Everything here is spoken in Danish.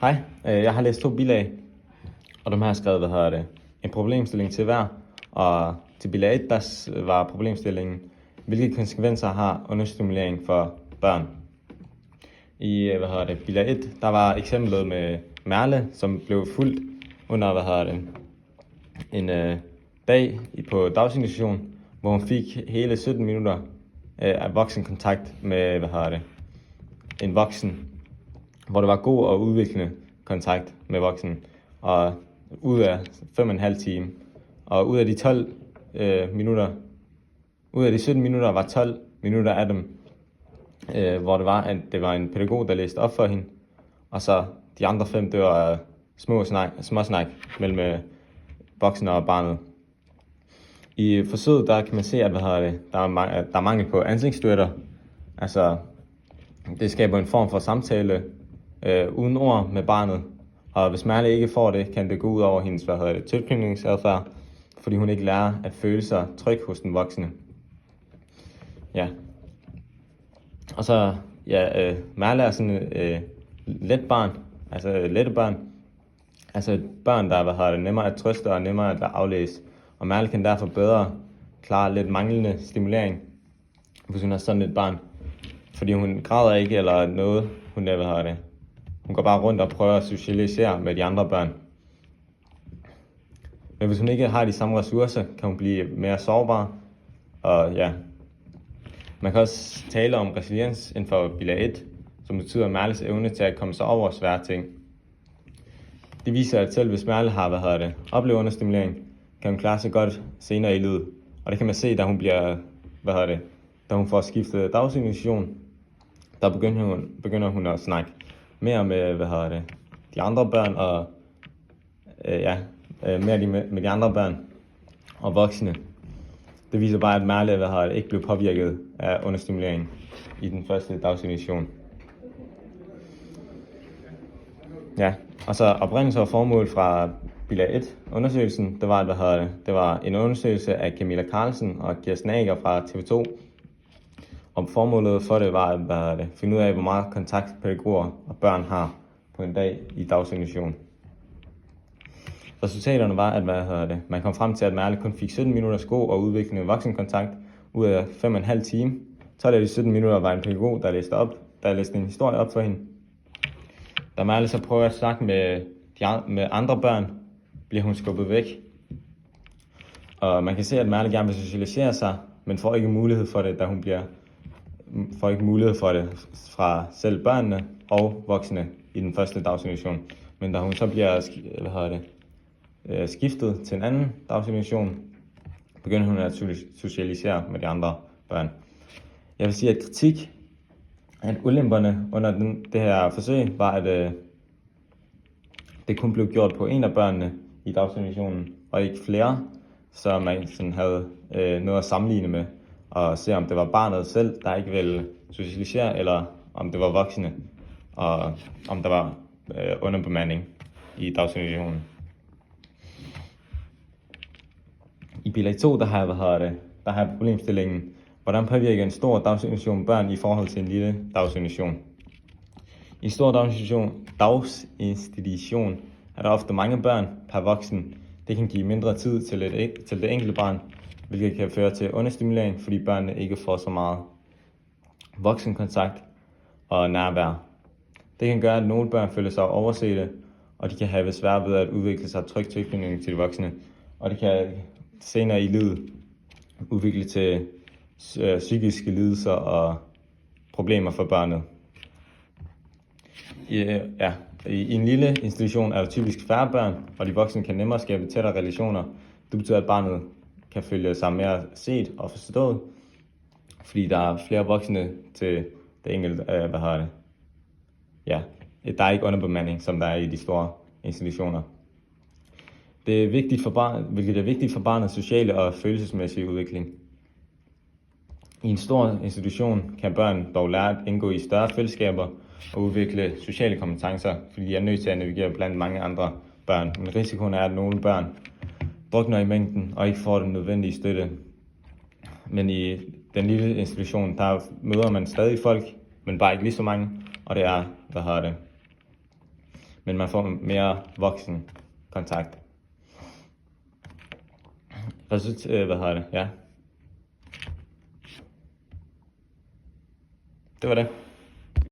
Hej, jeg har læst 2 bilag, og dem har jeg skrevet, en problemstilling til hver. Og til bilag 1, der var problemstillingen, hvilke konsekvenser har understimulering for børn. I bilag 1, der var eksemplet med Merle, som blev fulgt under en dag på daginstitution, hvor hun fik hele 17 minutter af voksenkontakt med en voksen, hvor det var god og udviklende kontakt med voksen, og ud af 5,5 time. Og ud af de 12 minutter, ud af de 17 minutter var 12 minutter af dem, hvor det var en pædagog, der læste op for hende, og så de andre 5, det var småsnak mellem voksen og barnet. I forsøget, der kan man se, at der er mangel på ansigtsstøtter. Altså, det skaber en form for samtale uden ord med barnet. Og hvis Merle ikke får det, kan det gå ud over hendes tilknytningsadfærd, fordi hun ikke lærer at føle sig tryg hos den voksne. Ja. Og så, Merle er sådan let barn, altså lette børn. Altså et børn, der er nemmere at trøste og nemmere at aflæse. Og Merle kan derfor bedre klare lidt manglende stimulering, hvis hun er sådan et barn. Fordi hun græder ikke eller noget, hun går bare rundt og prøver at socialisere med de andre børn. Men hvis hun ikke har de samme ressourcer, kan hun blive mere sårbar. Og ja, man kan også tale om resiliens inden for bilag 1, som betyder Merles evne til at komme sig over svære ting. Det viser, at selv hvis Merle har oplevet understimulering, kan hun klare sig godt senere i livet. Og det kan man se, da hun bliver, da hun får skiftet daginstitution, der begynder hun at snakke mere med, de andre børn og med de andre børn og voksne. Det viser bare, at Merle ikke blev påvirket af understimulering i den første daginstitution. Ja, og så oprindelse og formål fra bilag 1 undersøgelsen, det var en undersøgelse af Camilla Carlsen og Kirsten Ager fra TV2. Og formålet for det var at finde ud af, hvor meget kontakt pædagoger og børn har på en dag i daginstitution. Resultaterne var, at man kom frem til, at Merle kun fik 17 minutters god og udviklende voksenkontakt ud af 5,5 time. 12 af de 17 minutter var en pædagog, der læste en historie op for hende. Da Merle så prøver at snakke med andre børn, bliver hun skubbet væk. Og man kan se, at Merle gerne vil socialisere sig, men får ikke mulighed for det, fra selv børnene og voksne i den første daginstitution. Men da hun så bliver skiftet til en anden daginstitution, begynder hun at socialisere med de andre børn. Jeg vil sige, at ulemperne under det her forsøg var, at det kun blev gjort på en af børnene i daginstitutionen, og ikke flere, så man sådan havde noget at sammenligne med, og se om det var barnet selv, der ikke ville socialisere, eller om det var voksne, og om der var underbemanding i daginstitutionen. I bilag 2, der har jeg problemstillingen, hvordan påvirker en stor daginstitution børn i forhold til en lille daginstitution. I en stor daginstitution er der ofte mange børn per voksen. Det kan give mindre tid til det enkelte barn, hvilket kan føre til understimulering, fordi børnene ikke får så meget voksenkontakt og nærvær. Det kan gøre, at nogle børn føler sig oversete, og de kan have svært ved at udvikle sig tryg tilknytning til de voksne. Og det kan senere i livet udvikle til psykiske lidelser og problemer for børnet. I en lille institution er der typisk færre børn, og de voksne kan nemmere skabe tættere relationer. Det betyder, at barnet kan føle sig mere set og forstået, fordi der er flere voksne til det enkelte, der er ikke underbemanding, som der er i de store institutioner. Det er vigtigt for barnets sociale og følelsesmæssige udvikling. I en stor institution kan børn dog lære at indgå i større fællesskaber og udvikle sociale kompetencer, fordi de er nødt til at navigere blandt mange andre børn. Men risikoen er, at nogle børn drukner i mængden og ikke får den nødvendige støtte. Men i den lille institution, der møder man stadig folk, men bare ikke lige så mange, og det er, men man får mere voksen kontakt. Ja. Det var det.